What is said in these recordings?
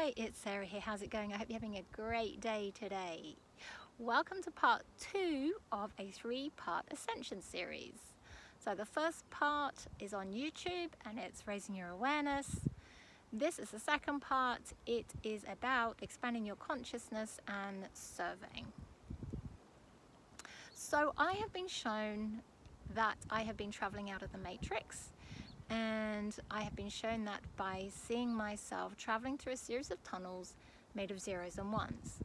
Hi, it's Sarah here. How's it going? I hope you're having a great day today. Welcome to part 2 of a 3-part ascension series. So the first part is on YouTube and it's raising your awareness. This is the second part. It is about expanding your consciousness and serving. So I have been shown that I have been traveling out of the matrix. And I have been shown that by seeing myself traveling through a series of tunnels made of zeros and ones.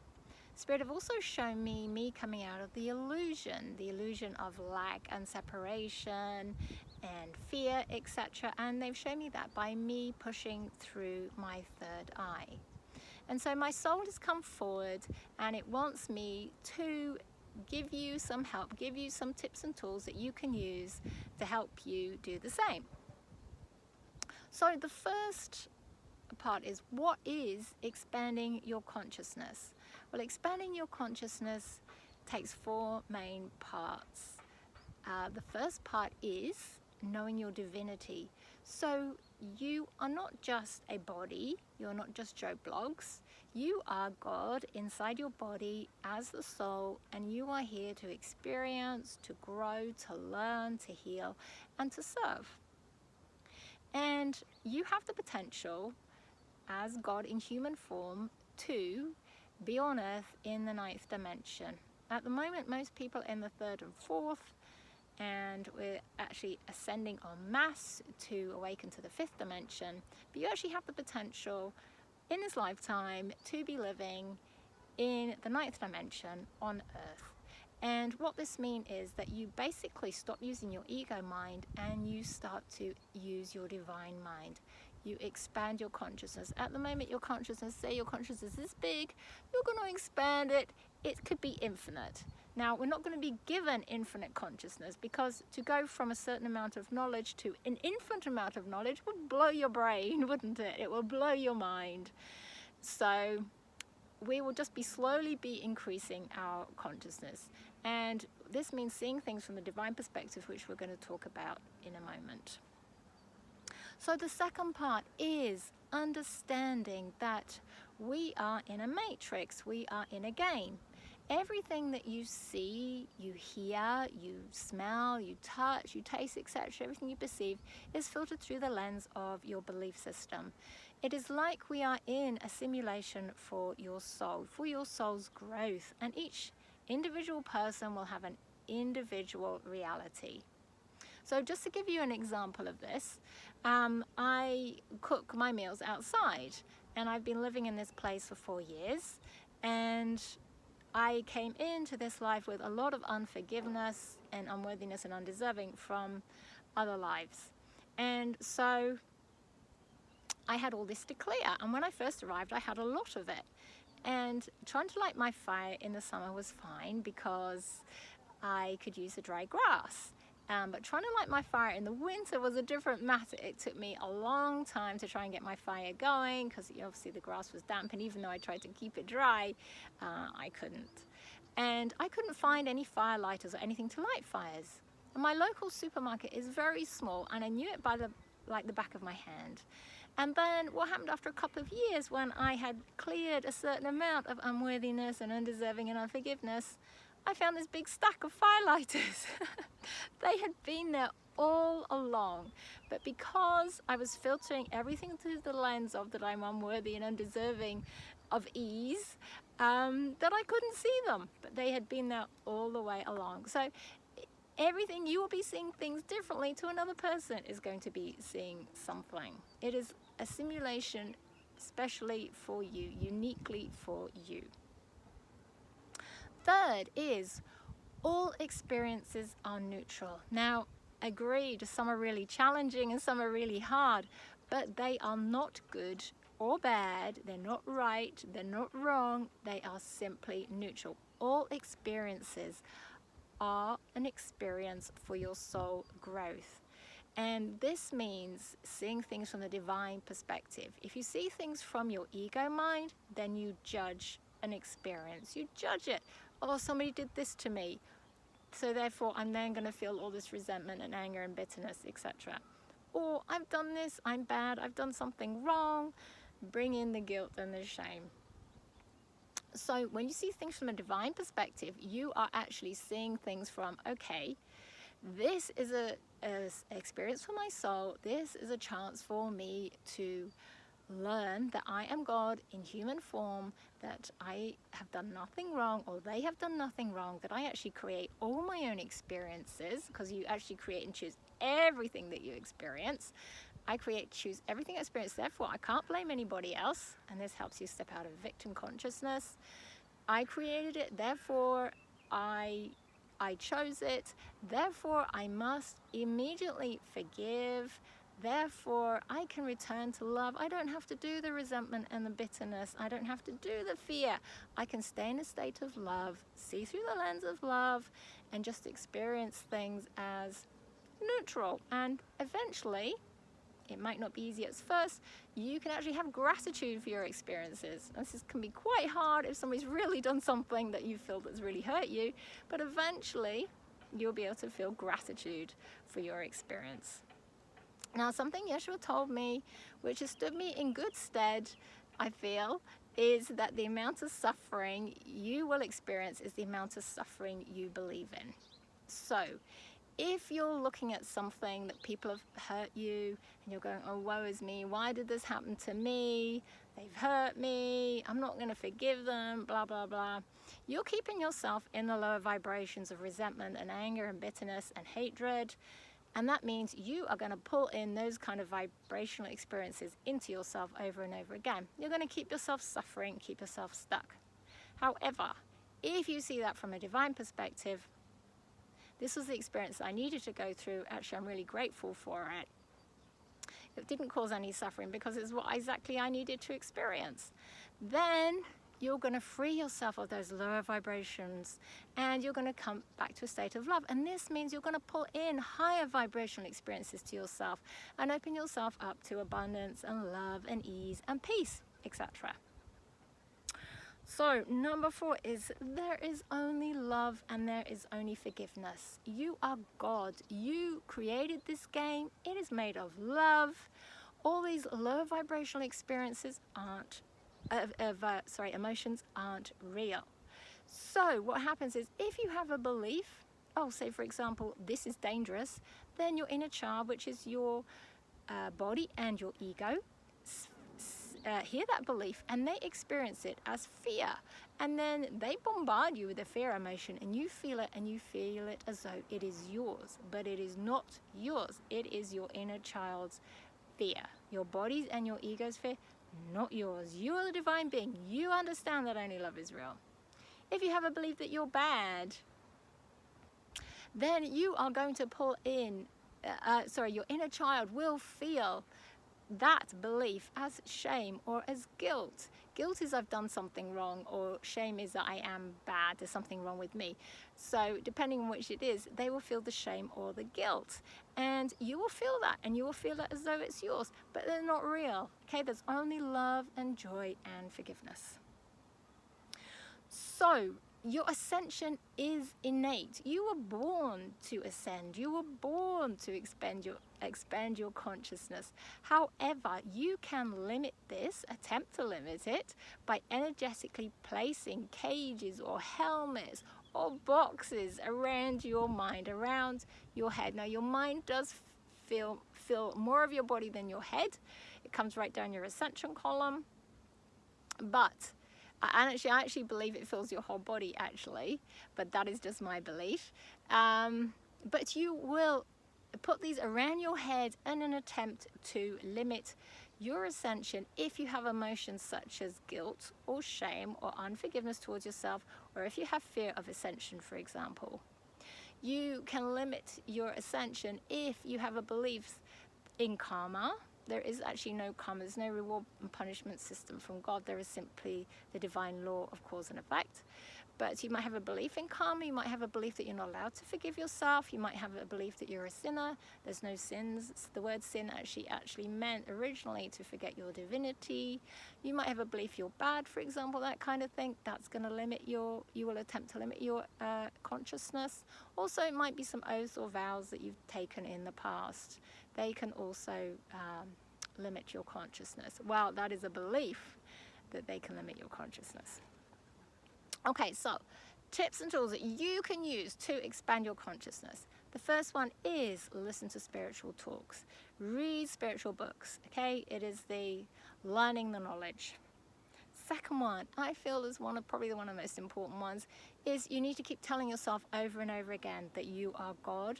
Spirit have also shown me coming out of the illusion of lack and separation and fear, etc. And they've shown me that by me pushing through my third eye. And so my soul has come forward and it wants me to give you some help, give you some tips and tools that you can use to help you do the same. So the first part is, what is expanding your consciousness? Well, expanding your consciousness takes 4 main parts. The first part is knowing your divinity. So you are not just a body, you're not just Joe Blogs, you are God inside your body as the soul, and you are here to experience, to grow, to learn, to heal, and to serve. And you have the potential as God in human form to be on earth in the 9th dimension. At the moment, most people in the 3rd and 4th, and we're actually ascending en masse to awaken to the 5th dimension. But you actually have the potential in this lifetime to be living in the 9th dimension on earth. And what this means is that you basically stop using your ego mind and you start to use your divine mind. You expand your consciousness. At the moment, your consciousness, say your consciousness is big, you're going to expand it. It could be infinite. Now, we're not going to be given infinite consciousness, because to go from a certain amount of knowledge to an infinite amount of knowledge would blow your brain, wouldn't it? It will blow your mind. So we will just slowly be increasing our consciousness. And this means seeing things from the divine perspective, which we're going to talk about in a moment. So the second part is understanding that we are in a matrix, we are in a game. Everything that you see, you hear, you smell, you touch, you taste, etc., everything you perceive is filtered through the lens of your belief system. It is like we are in a simulation for your soul, for your soul's growth, and each individual person will have an individual reality. So just to give you an example of this, I cook my meals outside, and I've been living in this place for 4 years, and I came into this life with a lot of unforgiveness and unworthiness and undeserving from other lives. And so I had all this to clear, and when I first arrived I had a lot of it. And trying to light my fire in the summer was fine because I could use the dry grass. But trying to light my fire in the winter was a different matter. It took me a long time to try and get my fire going, because obviously the grass was damp, and even though I tried to keep it dry, I couldn't. And I couldn't find any fire lighters or anything to light fires. And my local supermarket is very small, and I knew it by the back of my hand. And then what happened after a couple of years, when I had cleared a certain amount of unworthiness and undeserving and unforgiveness, I found this big stack of firelighters. They had been there all along, but because I was filtering everything through the lens of that I'm unworthy and undeserving of ease, that I couldn't see them, but they had been there all the way along. So everything, you will be seeing things differently to another person is going to be seeing something. It is a simulation especially for you, uniquely for you. Third is, all experiences are neutral. Now, agreed, some are really challenging and some are really hard, but they are not good or bad, they're not right, they're not wrong, they are simply neutral. All experiences are an experience for your soul growth. And this means seeing things from the divine perspective. If you see things from your ego mind, then you judge an experience. You judge it. Oh, somebody did this to me, so therefore I'm then going to feel all this resentment and anger and bitterness, etc. Or I've done this, I'm bad, I've done something wrong, bring in the guilt and the shame. So when you see things from a divine perspective, you are actually seeing things from, okay, this is a experience for my soul. This is a chance for me to learn that I am God in human form, that I have done nothing wrong, or they have done nothing wrong, that I actually create all my own experiences, because you actually create and choose everything that you experience. I choose everything I experience, therefore I can't blame anybody else, and this helps you step out of victim consciousness. I created it, therefore I chose it, therefore I must immediately forgive, therefore I can return to love. I don't have to do the resentment and the bitterness. I don't have to do the fear. I can stay in a state of love, see through the lens of love, and just experience things as neutral. And eventually, it might not be easy at first, you can actually have gratitude for your experiences. This can be quite hard if somebody's really done something that you feel that's really hurt you, but eventually you'll be able to feel gratitude for your experience. Now, something Yeshua told me, which has stood me in good stead, I feel, is that the amount of suffering you will experience is the amount of suffering you believe in. So if you're looking at something that people have hurt you and you're going, oh, woe is me, why did this happen to me? They've hurt me, I'm not going to forgive them, blah, blah, blah. You're keeping yourself in the lower vibrations of resentment and anger and bitterness and hatred. And that means you are going to pull in those kind of vibrational experiences into yourself over and over again. You're going to keep yourself suffering, keep yourself stuck. However, if you see that from a divine perspective, this was the experience I needed to go through. Actually, I'm really grateful for it. It didn't cause any suffering because it's what exactly I needed to experience. Then you're going to free yourself of those lower vibrations and you're going to come back to a state of love. And this means you're going to pull in higher vibrational experiences to yourself and open yourself up to abundance and love and ease and peace, etc. So number 4 is there is only love and there is only forgiveness. You are God. You created this game. It is made of love. All these low vibrational experiences emotions aren't real. So what happens is if you have a belief, say for example, this is dangerous, then your inner child, which is your body and your ego, hear that belief and they experience it as fear, and then they bombard you with a fear emotion and you feel it as though it is yours, but it is not yours. It is your inner child's fear, your body's and your ego's fear, not yours. You are the divine being. You understand that only love is real. If you have a belief that you're bad, then you are going to pull in your inner child will feel that belief as shame or as guilt. Guilt is I've done something wrong, or shame is that I am bad, there's something wrong with me. So depending on which it is, they will feel the shame or the guilt. And you will feel that, and you will feel it as though it's yours, but they're not real. Okay, there's only love and joy and forgiveness. So your ascension is innate. You were born to ascend. You were born to expand your consciousness. However, you can limit this, attempt to limit it, by energetically placing cages or helmets or boxes around your mind, around your head. Now, your mind does feel more of your body than your head. It comes right down your ascension column. But I actually believe it fills your whole body, actually, but that is just my belief. But you will put these around your head in an attempt to limit your ascension if you have emotions such as guilt or shame or unforgiveness towards yourself, or if you have fear of ascension, for example. You can limit your ascension if you have a belief in karma. There is actually no karma. There's no reward and punishment system from God. There is simply the divine law of cause and effect. But you might have a belief in karma. You might have a belief that you're not allowed to forgive yourself. You might have a belief that you're a sinner. There's no sins. The word sin actually meant originally to forget your divinity. You might have a belief you're bad, for example, that kind of thing. That's going to limit you will attempt to limit your consciousness. Also, it might be some oaths or vows that you've taken in the past. They can also limit your consciousness. Well, that is a belief that they can limit your consciousness. Okay, so tips and tools that you can use to expand your consciousness. The first one is listen to spiritual talks. Read spiritual books, okay? It is the learning the knowledge. Second one, I feel is probably one of the most important ones, is you need to keep telling yourself over and over again that you are God.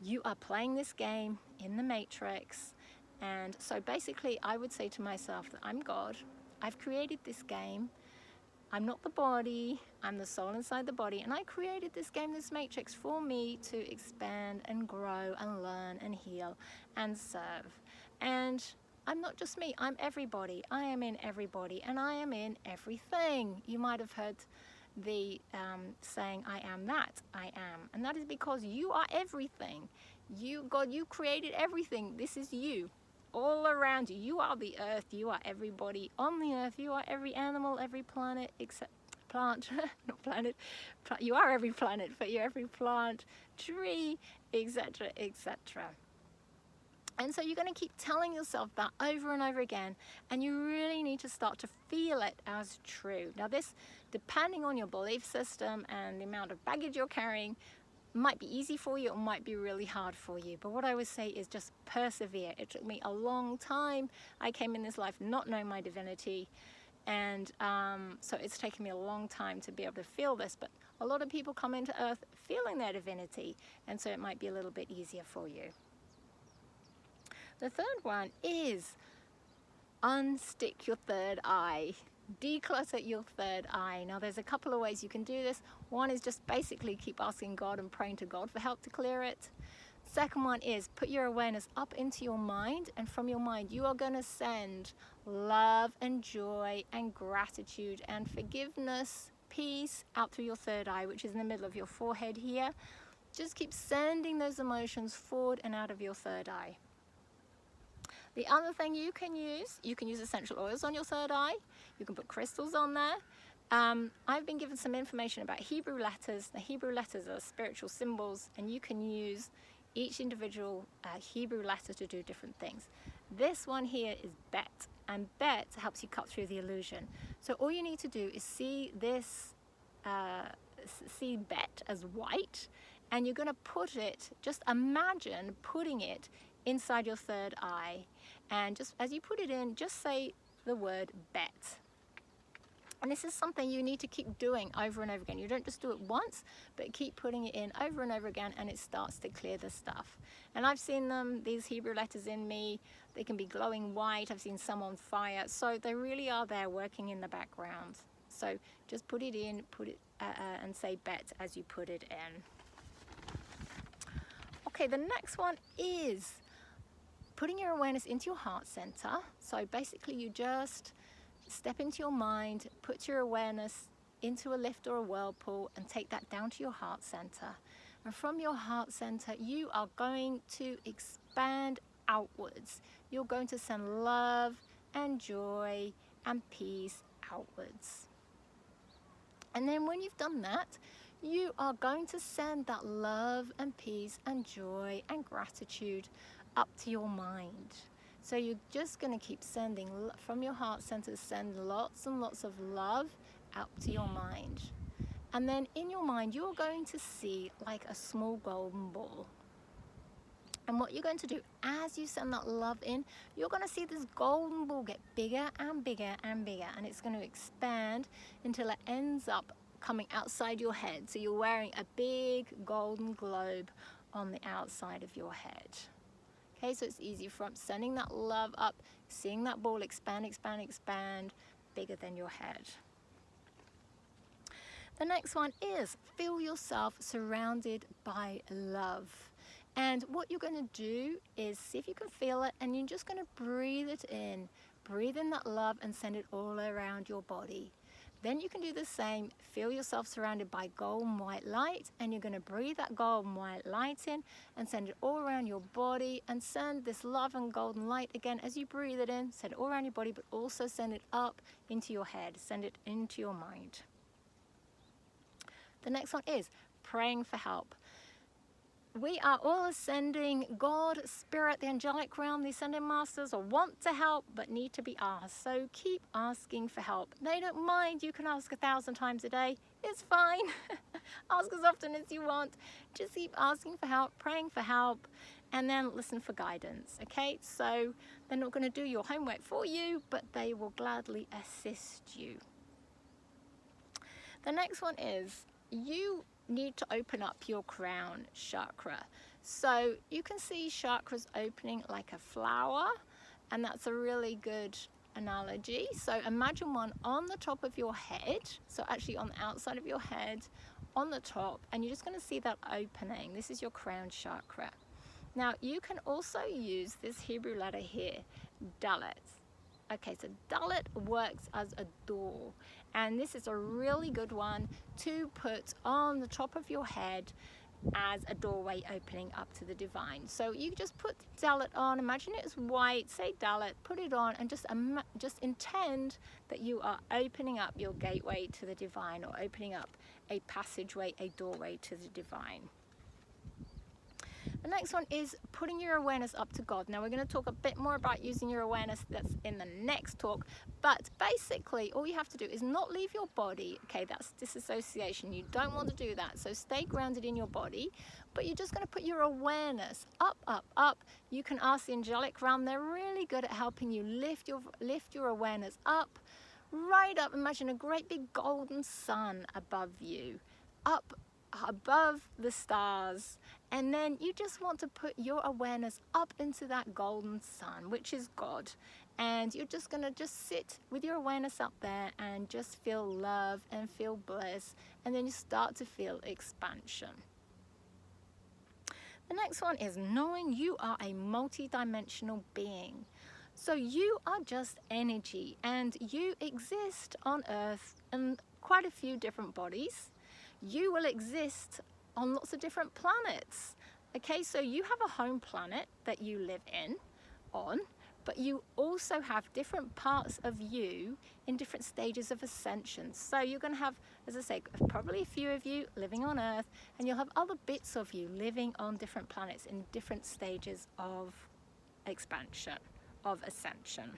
You are playing this game in the matrix. And so basically I would say to myself that I'm God. I've created this game. I'm not the body, I'm the soul inside the body, and I created this game, this matrix, for me to expand and grow and learn and heal and serve. And I'm not just me, I'm everybody. I am in everybody, and I am in everything. You might have heard the saying, I am that, I am. And that is because you are everything. God, you created everything. This is you. All around you. You are the earth. You are everybody on the earth. You are every animal, every planet, except plant, not planet. You are every planet, but you're every plant, tree, etc., etc. And so you're going to keep telling yourself that over and over again, and you really need to start to feel it as true. Now this, depending on your belief system and the amount of baggage you're carrying, might be easy for you or might be really hard for you. But what I would say is just persevere. It took me a long time. I came in this life not knowing my divinity, and so it's taken me a long time to be able to feel this. But a lot of people come into earth feeling their divinity, and so it might be a little bit easier for you. The third one is unstick your third eye. Declutter your third eye. Now there's a couple of ways you can do this. One is just basically keep asking God and praying to God for help to clear it. Second one is put your awareness up into your mind, and from your mind you are going to send love and joy and gratitude and forgiveness, peace out through your third eye, which is in the middle of your forehead here. Just keep sending those emotions forward and out of your third eye. The other thing you can use essential oils on your third eye. You can put crystals on there. I've been given some information about Hebrew letters. The Hebrew letters are spiritual symbols, and you can use each individual Hebrew letter to do different things. This one here is Bet, and Bet helps you cut through the illusion. So all you need to do is see this, see Bet as white, and you're going to put it, just imagine putting it inside your third eye, and just as you put it in, just say the word Bet. And this is something you need to keep doing over and over again. You don't just do it once, but keep putting it in over and over again, and it starts to clear the stuff. And I've seen them, these Hebrew letters in me, they can be glowing white. I've seen some on fire, so they really are there working in the background. So just put it in, and say Bet as you put it in. Okay, the next one is putting your awareness into your heart center. So basically you just step into your mind, put your awareness into a lift or a whirlpool, and take that down to your heart center. And from your heart center, you are going to expand outwards. You're going to send love and joy and peace outwards. And then when you've done that, you are going to send that love and peace and joy and gratitude up to your mind. So you're just going to keep sending from your heart center, send lots and lots of love out to your mind. And then in your mind, you're going to see like a small golden ball. And what you're going to do as you send that love in, you're going to see this golden ball get bigger and bigger and bigger, and it's going to expand until it ends up coming outside your head. So you're wearing a big golden globe on the outside of your head. Okay, so it's easy from sending that love up, seeing that ball expand, expand, expand, bigger than your head. The next one is feel yourself surrounded by love. And what you're going to do is see if you can feel it, and you're just going to breathe it in. Breathe in that love and send it all around your body. Then you can do the same, feel yourself surrounded by golden white light, and you're going to breathe that golden white light in and send it all around your body, and send this love and golden light again as you breathe it in, send it all around your body, but also send it up into your head, send it into your mind. The next one is praying for help. we are all ascending. God, Spirit, the angelic realm, the ascending masters all want to help but need to be asked. So keep asking for help. They don't mind. You can ask 1,000 times a day. It's fine. Ask as often as you want. Just keep asking for help, praying for help, and then listen for guidance. Okay, so they're not going to do your homework for you, but they will gladly assist you. The next one is you need to open up your crown chakra. So you can see chakras opening like a flower, and that's a really good analogy. So imagine one on the top of your head, so actually on the outside of your head, on the top, and you're just going to see that opening. This is your crown chakra. Now you can also use this Hebrew letter here, Dalet. Okay, so Dalet works as a door, and this is a really good one to put on the top of your head as a doorway opening up to the divine. So you just put Dalet on, imagine it as white, say Dalet, put it on, and just intend that you are opening up your gateway to the divine, or opening up a passageway, a doorway to the divine. The next one is putting your awareness up to God. Now we're going to talk a bit more about using your awareness. That's in the next talk. But basically, all you have to do is not leave your body. Okay, that's disassociation. You don't want to do that. So stay grounded in your body. But you're just going to put your awareness up, up, up. You can ask the angelic realm. They're really good at helping you lift your awareness up, right up. Imagine a great big golden sun above you, up above the stars, and then you just want to put your awareness up into that golden sun, which is God, and you're just going to just sit with your awareness up there and just feel love and feel bliss, and then you start to feel expansion. The next one is knowing you are a multi-dimensional being. So you are just energy, and you exist on Earth in quite a few different bodies. You will exist on lots of different planets. Okay, so you have a home planet that you live on, but you also have different parts of you in different stages of ascension. So you're going to have, as I say, probably a few of you living on Earth, and you'll have other bits of you living on different planets in different stages of expansion, of ascension.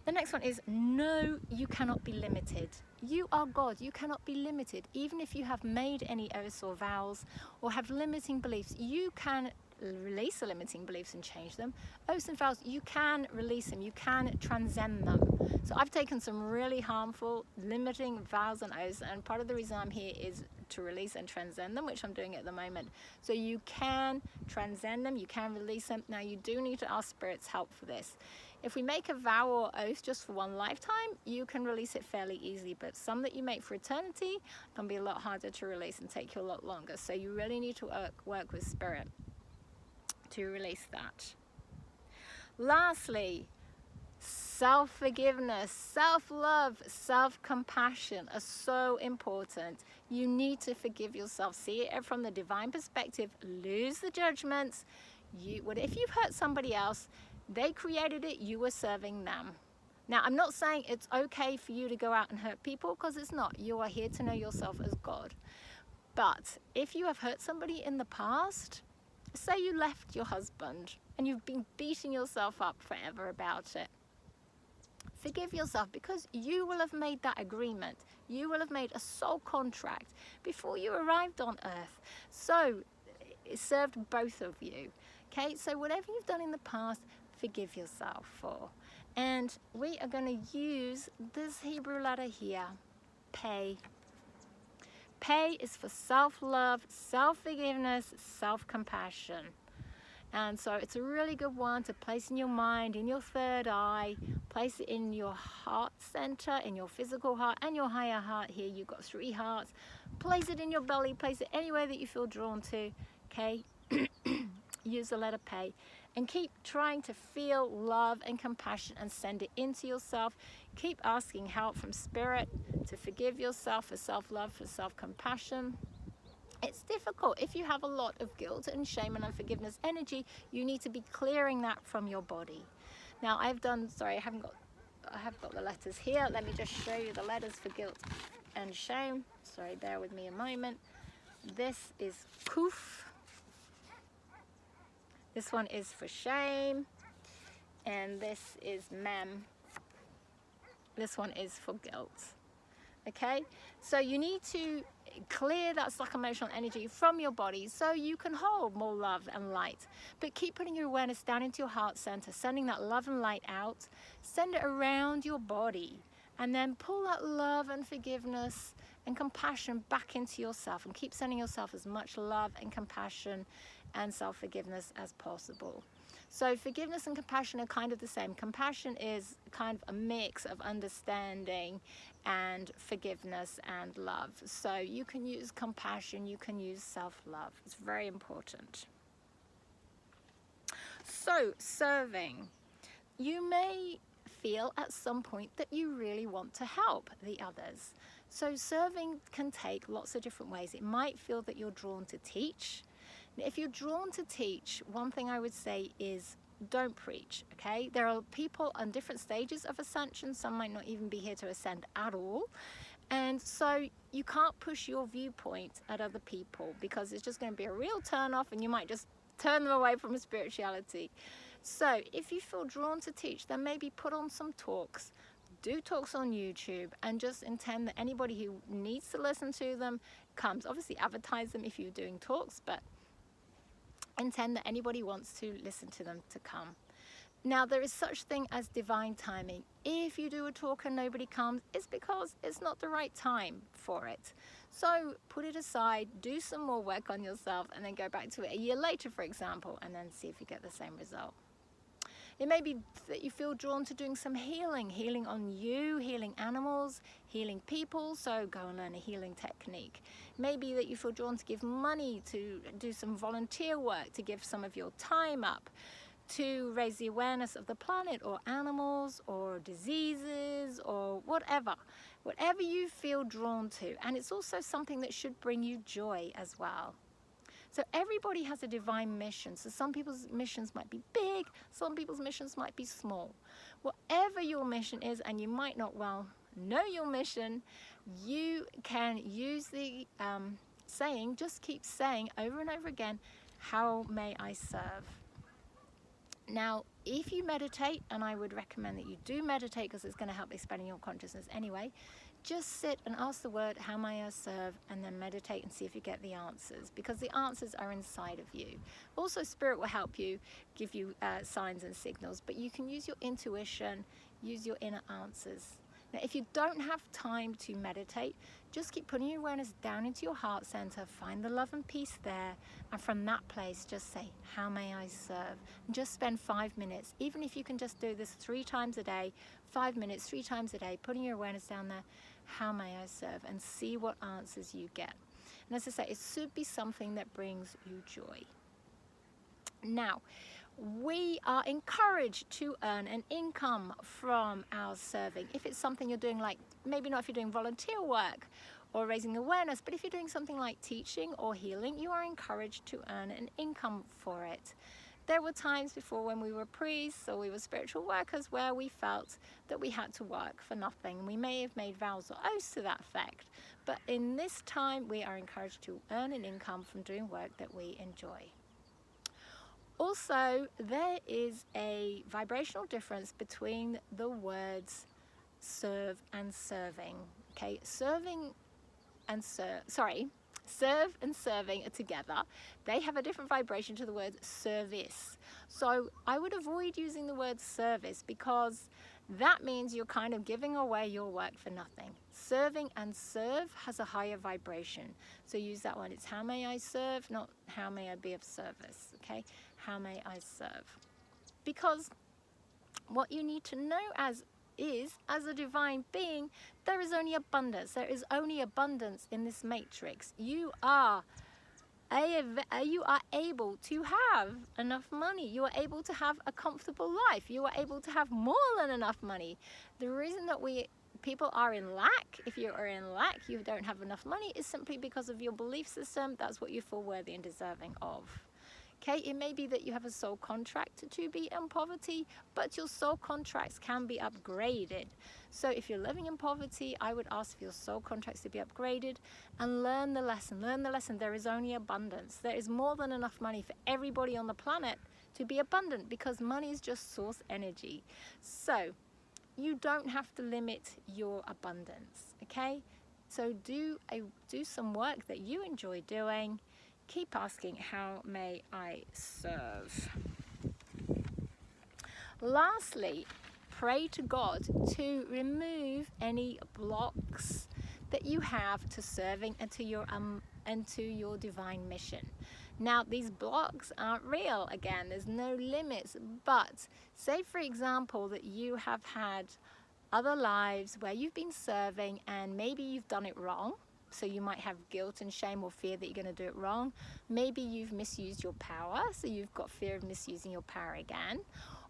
The next one is no, you cannot be limited. You are God. You cannot be limited. Even if you have made any oaths or vows or have limiting beliefs, you can release the limiting beliefs and change them. Oaths and vows, you can release them. You can transcend them. So I've taken some really harmful, limiting vows and oaths, and part of the reason I'm here is to release and transcend them, which I'm doing at the moment. So you can transcend them. You can release them. Now you do need to ask Spirit's help for this. If we make a vow or oath just for one lifetime, you can release it fairly easily, but some that you make for eternity can be a lot harder to release and take you a lot longer. So you really need to work with Spirit to release that. Lastly, self-forgiveness, self-love, self-compassion are so important. You need to forgive yourself. See it from the divine perspective. Lose the judgments. If you've hurt somebody else, they created it, you were serving them. Now, I'm not saying it's okay for you to go out and hurt people, because it's not. You are here to know yourself as God. But if you have hurt somebody in the past, say you left your husband and you've been beating yourself up forever about it, forgive yourself, because you will have made that agreement. You will have made a soul contract before you arrived on Earth. So it served both of you. Okay, so whatever you've done in the past, forgive yourself for. And we are going to use this Hebrew letter here, Pe. Pe is for self-love, self-forgiveness, self-compassion. And so it's a really good one to place in your mind, in your third eye, place it in your heart center, in your physical heart and your higher heart here. You've got 3 hearts. Place it in your belly, place it anywhere that you feel drawn to, okay? Use the letter Pe, and keep trying to feel love and compassion and send it into yourself. Keep asking help from Spirit to forgive yourself, for self-love, for self-compassion. It's difficult. If you have a lot of guilt and shame and unforgiveness energy, you need to be clearing that from your body. Now I have got the letters here. Let me just show you the letters for guilt and shame. Sorry, bear with me a moment. This is kuf. This one is for shame. And this is mem. This one is for guilt. Okay, so you need to clear that stuck emotional energy from your body so you can hold more love and light. But keep putting your awareness down into your heart center, sending that love and light out. Send it around your body, and then pull that love and forgiveness and compassion back into yourself, and keep sending yourself as much love and compassion and self-forgiveness as possible. So forgiveness and compassion are kind of the same. Compassion is kind of a mix of understanding and forgiveness and love. So you can use compassion, you can use self-love. It's very important. So serving. You may feel at some point that you really want to help the others. So serving can take lots of different ways. It might feel that you're drawn to teach. If you're drawn to teach, one thing I would say is don't preach, okay? There are people on different stages of ascension. Some might not even be here to ascend at all. And so you can't push your viewpoint at other people, because it's just going to be a real turn off and you might just turn them away from spirituality. So if you feel drawn to teach, then maybe put on some talks. Do talks on YouTube and just intend that anybody who needs to listen to them comes. Obviously advertise them if you're doing talks, but intend that anybody wants to listen to them to come. Now, there is such thing as divine timing. If you do a talk and nobody comes, it's because it's not the right time for it. So put it aside, do some more work on yourself, and then go back to it a year later, for example, and then see if you get the same result. It may be that you feel drawn to doing some healing on you, healing animals, healing people, so go and learn a healing technique. Maybe that you feel drawn to give money, to do some volunteer work, to give some of your time up, to raise the awareness of the planet or animals or diseases or whatever you feel drawn to. And it's also something that should bring you joy as well. So everybody has a divine mission. So some people's missions might be big, some people's missions might be small. Whatever your mission is, and you might not well know your mission, you can use the saying, just keep saying over and over again, how may I serve? Now, if you meditate, and I would recommend that you do meditate because it's going to help expanding your consciousness anyway, just sit and ask the word, how may I serve, and then meditate and see if you get the answers, because the answers are inside of you. Also, Spirit will help you, give you signs and signals, but you can use your intuition, use your inner answers. Now, if you don't have time to meditate, just keep putting your awareness down into your heart center, find the love and peace there, and from that place, just say, how may I serve? And just spend 5 minutes, even if you can just do this 3 times a day, 5 minutes, 3 times a day, putting your awareness down there, how may I serve? And see what answers you get. And as I say, it should be something that brings you joy. Now, we are encouraged to earn an income from our serving. If it's something you're doing, like maybe not if you're doing volunteer work or raising awareness, but if you're doing something like teaching or healing, you are encouraged to earn an income for it. There were times before when we were priests or we were spiritual workers where we felt that we had to work for nothing. We may have made vows or oaths to that effect, but in this time we are encouraged to earn an income from doing work that we enjoy. Also, there is a vibrational difference between the words serve and serving. Okay, serve and serving are together. They have a different vibration to the word service. So I would avoid using the word service, because that means you're kind of giving away your work for nothing. Serving and serve has a higher vibration. So use that one. It's how may I serve, not how may I be of service. Okay, how may I serve? Because what you need to know as a divine being, there is only abundance. There is only abundance in this matrix. You are able to have enough money. You are able to have a comfortable life. You are able to have more than enough money. The reason that people are in lack, if you are in lack, you don't have enough money, is simply because of your belief system. That's what you feel worthy and deserving of. Okay, it may be that you have a soul contract to be in poverty, but your soul contracts can be upgraded. So if you're living in poverty, I would ask for your soul contracts to be upgraded and learn the lesson. Learn the lesson. There is only abundance. There is more than enough money for everybody on the planet to be abundant, because money is just source energy. So you don't have to limit your abundance, okay? So do some work that you enjoy doing. Keep asking, how may I serve? Lastly, pray to God to remove any blocks that you have to serving and to your divine mission. Now, these blocks aren't real. Again, there's no limits, but say for example that you have had other lives where you've been serving and maybe you've done it wrong. So you might have guilt and shame or fear that you're going to do it wrong. Maybe you've misused your power, so you've got fear of misusing your power again.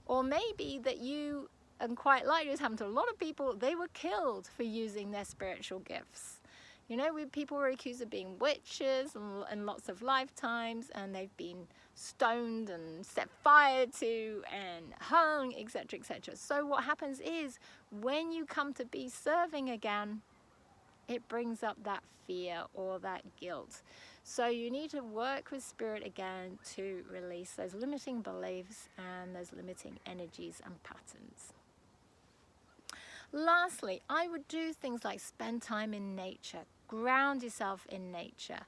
Or maybe that you, and quite likely it's happened to a lot of people, they were killed for using their spiritual gifts. You know, people were accused of being witches in lots of lifetimes, and they've been stoned and set fire to and hung, etc., etc. So what happens is, when you come to be serving again, it brings up that fear or that guilt. So you need to work with spirit again to release those limiting beliefs and those limiting energies and patterns. Lastly, I would do things like spend time in nature, ground yourself in nature.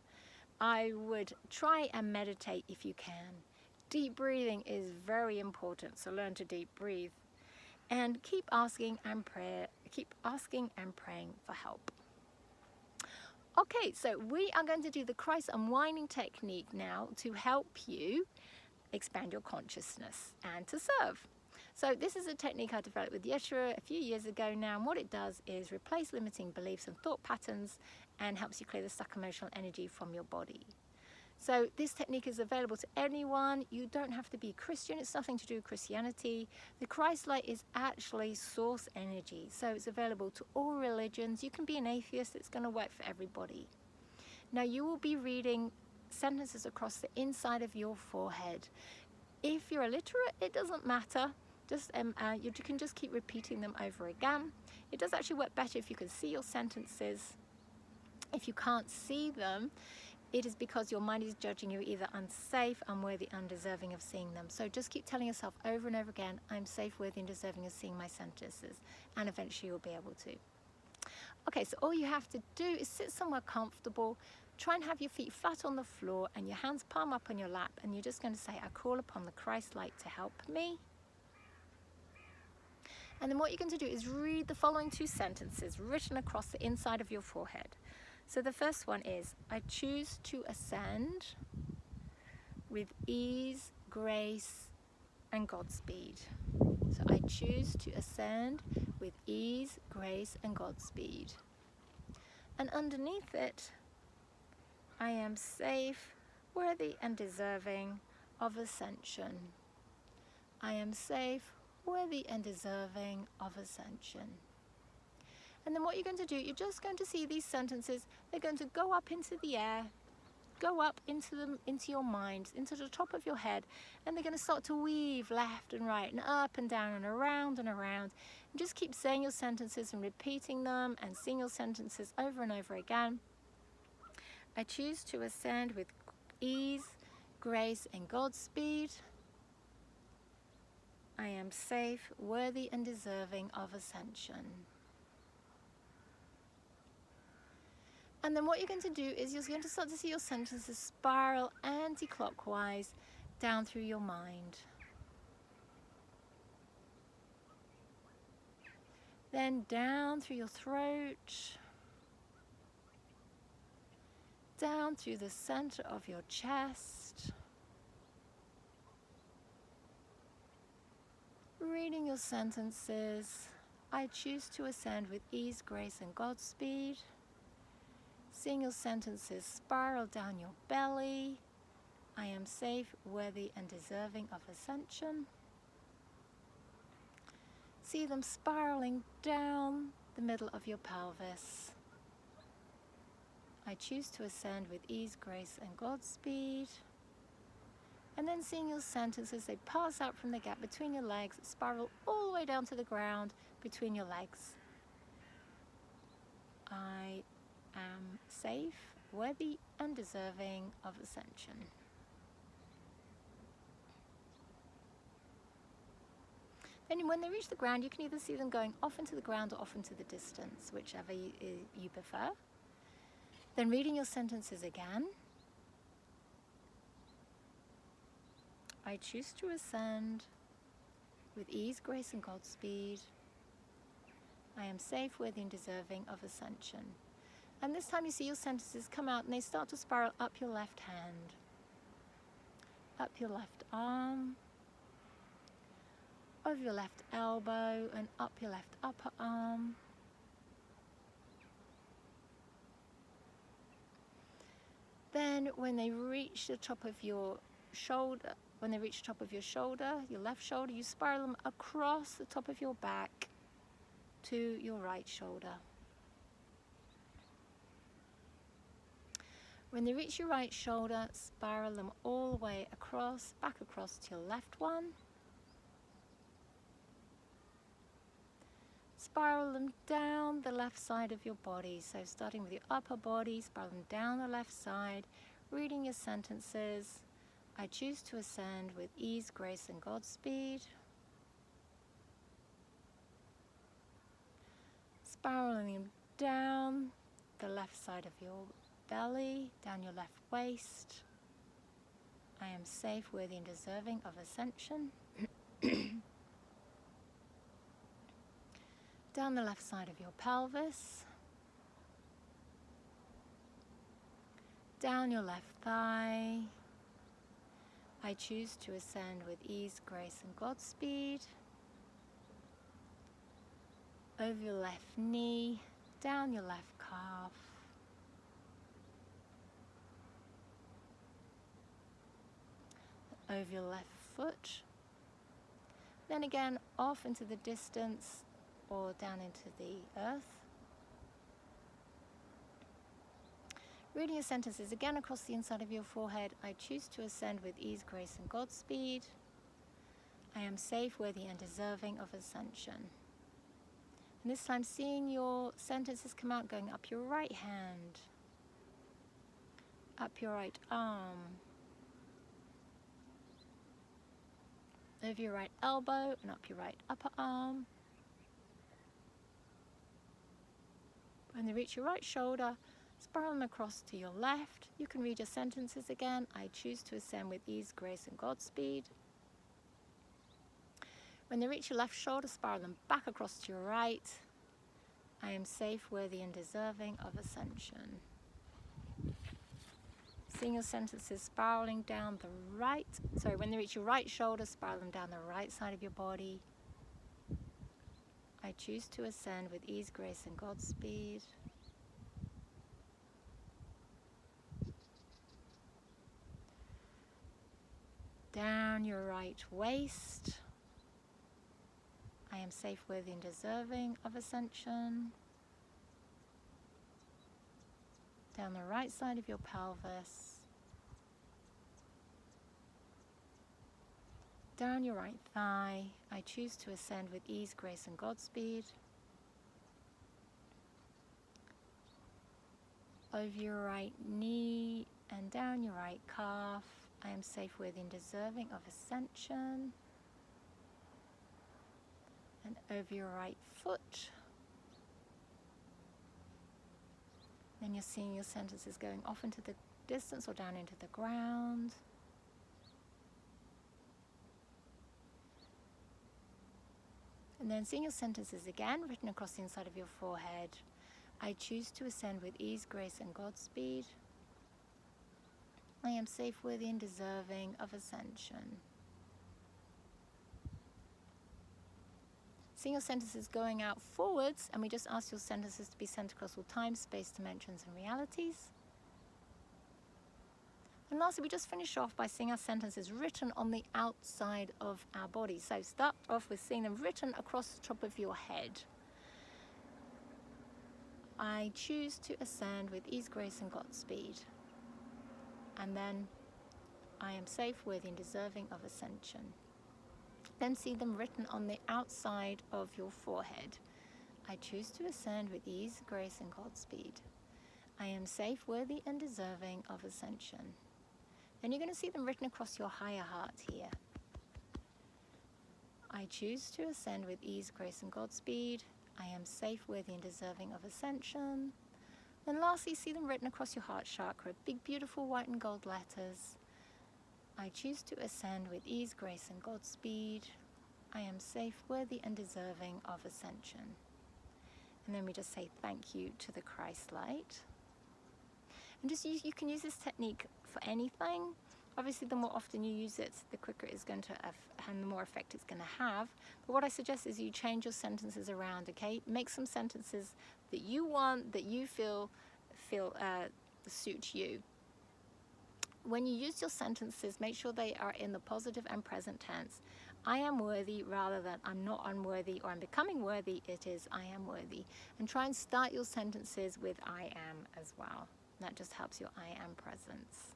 I would try and meditate if you can. Deep breathing is very important, so learn to deep breathe. And keep asking and praying for help. Okay, so we are going to do the Christ unwinding technique now to help you expand your consciousness and to serve. So this is a technique I developed with Yeshua a few years ago now, and what it does is replace limiting beliefs and thought patterns and helps you clear the stuck emotional energy from your body. So this technique is available to anyone. You don't have to be a Christian. It's nothing to do with Christianity. The Christ light is actually source energy. So it's available to all religions. You can be an atheist. It's going to work for everybody. Now you will be reading sentences across the inside of your forehead. If you're illiterate, it doesn't matter. You can just keep repeating them over again. It does actually work better if you can see your sentences. If you can't see them, it is because your mind is judging you either unsafe, unworthy, undeserving of seeing them. So just keep telling yourself over and over again, I'm safe, worthy, and deserving of seeing my sentences. And eventually you'll be able to. Okay, so all you have to do is sit somewhere comfortable. Try and have your feet flat on the floor and your hands palm up on your lap. And you're just going to say, I call upon the Christ light to help me. And then what you're going to do is read the following two sentences written across the inside of your forehead. So the first one is, I choose to ascend with ease, grace, and Godspeed. So I choose to ascend with ease, grace, and Godspeed. And underneath it, I am safe, worthy, and deserving of ascension. I am safe, worthy, and deserving of ascension. And then what you're going to do, you're just going to see these sentences, they're going to go up into the air, go up into your mind, into the top of your head, and they're going to start to weave left and right and up and down and around and around. And just keep saying your sentences and repeating them and seeing your sentences over and over again. I choose to ascend with ease, grace, and Godspeed. I am safe, worthy, and deserving of ascension. And then what you're going to do is you're going to start to see your sentences spiral anti-clockwise down through your mind. Then down through your throat, down through the center of your chest. Reading your sentences, I choose to ascend with ease, grace, and Godspeed. Seeing your sentences spiral down your belly. I am safe, worthy, and deserving of ascension. See them spiraling down the middle of your pelvis. I choose to ascend with ease, grace, and Godspeed. And then seeing your sentences, they pass out from the gap between your legs, spiral all the way down to the ground between your legs. I am safe, worthy, and deserving of ascension. Then when they reach the ground, you can either see them going off into the ground or off into the distance, whichever you prefer. Then reading your sentences again. I choose to ascend with ease, grace, and Godspeed. I am safe, worthy, and deserving of ascension. And this time you see your sentences come out and they start to spiral up your left hand, up your left arm, over your left elbow, and up your left upper arm. Then when they reach the top of your shoulder, your left shoulder, you spiral them across the top of your back to your right shoulder. When they reach your right shoulder, spiral them all the way across, back across to your left one. Spiral them down the left side of your body. So starting with your upper body, spiral them down the left side, reading your sentences. I choose to ascend with ease, grace, and Godspeed. Spiraling them down the left side of your belly, down your left waist. I am safe, worthy, and deserving of ascension. Down the left side of your pelvis. Down your left thigh. I choose to ascend with ease, grace, and Godspeed. Over your left knee, down your left calf. Over your left foot. Then again, off into the distance or down into the earth. Reading your sentences again across the inside of your forehead. I choose to ascend with ease, grace, and Godspeed. I am safe, worthy, and deserving of ascension. And this time seeing your sentences come out, going up your right hand, up your right arm, over your right elbow, and up your right upper arm. When they reach your right shoulder, spiral them across to your left. You can read your sentences again. I choose to ascend with ease, grace, and Godspeed. When they reach your left shoulder, spiral them back across to your right. I am safe, worthy, and deserving of ascension. Seeing your sentences spiraling down the right, when they reach your right shoulder, spiral them down the right side of your body. I choose to ascend with ease, grace, and Godspeed. Down your right waist. I am safe, worthy, and deserving of ascension. Down the right side of your pelvis. Down your right thigh. I choose to ascend with ease, grace, and Godspeed. Over your right knee and down your right calf. I am safe, worthy, and deserving of ascension. And over your right foot. Then you're seeing your sentences going off into the distance or down into the ground. And then seeing your sentences again written across the inside of your forehead. I choose to ascend with ease, grace, and Godspeed. I am safe, worthy, and deserving of ascension. Seeing your sentences going out forwards, and we just ask your sentences to be sent across all time, space, dimensions, and realities. And lastly, we just finish off by seeing our sentences written on the outside of our body. So start off with seeing them written across the top of your head. I choose to ascend with ease, grace, and Godspeed. And then I am safe, worthy, and deserving of ascension. Then see them written on the outside of your forehead. I choose to ascend with ease, grace, and Godspeed. I am safe, worthy, and deserving of ascension. Then you're going to see them written across your higher heart here. I choose to ascend with ease, grace, and Godspeed. I am safe, worthy, and deserving of ascension. Then lastly, see them written across your heart chakra, big, beautiful white and gold letters. I choose to ascend with ease, grace, and Godspeed. I am safe, worthy, and deserving of ascension. And then we just say thank you to the Christ light. And just you can use this technique for anything. Obviously, the more often you use it, the quicker it's going to and the more effect it's going to have. But what I suggest is you change your sentences around, okay? Make some sentences that you want, that you feel suit you. When you use your sentences, make sure they are in the positive and present tense. I am worthy rather than I'm not unworthy or I'm becoming worthy. It is I am worthy. And try and start your sentences with I am as well. That just helps your I am presence.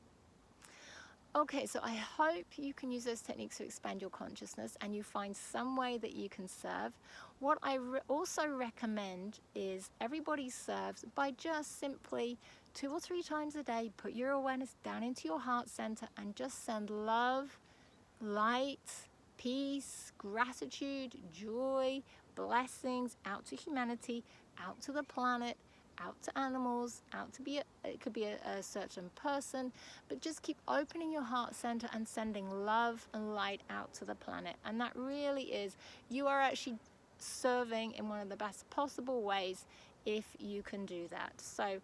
Okay, so I hope you can use those techniques to expand your consciousness and you find some way that you can serve. What I also recommend is everybody serves by just simply 2 or 3 times a day, put your awareness down into your heart center and just send love, light, peace, gratitude, joy, blessings out to humanity, out to the planet, out to animals, out to it could be a certain person, but just keep opening your heart center and sending love and light out to the planet. And that really is, you are actually serving in one of the best possible ways if you can do that. So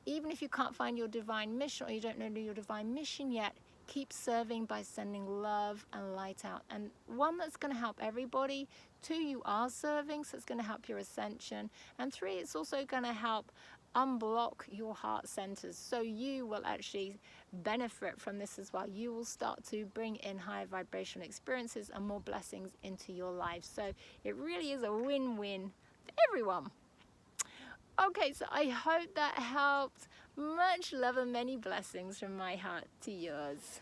even if you can't find your divine mission or you don't know your divine mission yet, keep serving by sending love and light out. And one, that's going to help everybody. 2, you are serving, so it's going to help your ascension. And 3, it's also going to help unblock your heart centers, so you will actually benefit from this as well. You will start to bring in higher vibrational experiences and more blessings into your life. So it really is a win-win for everyone. Okay, so I hope that helped. Much love and many blessings from my heart to yours.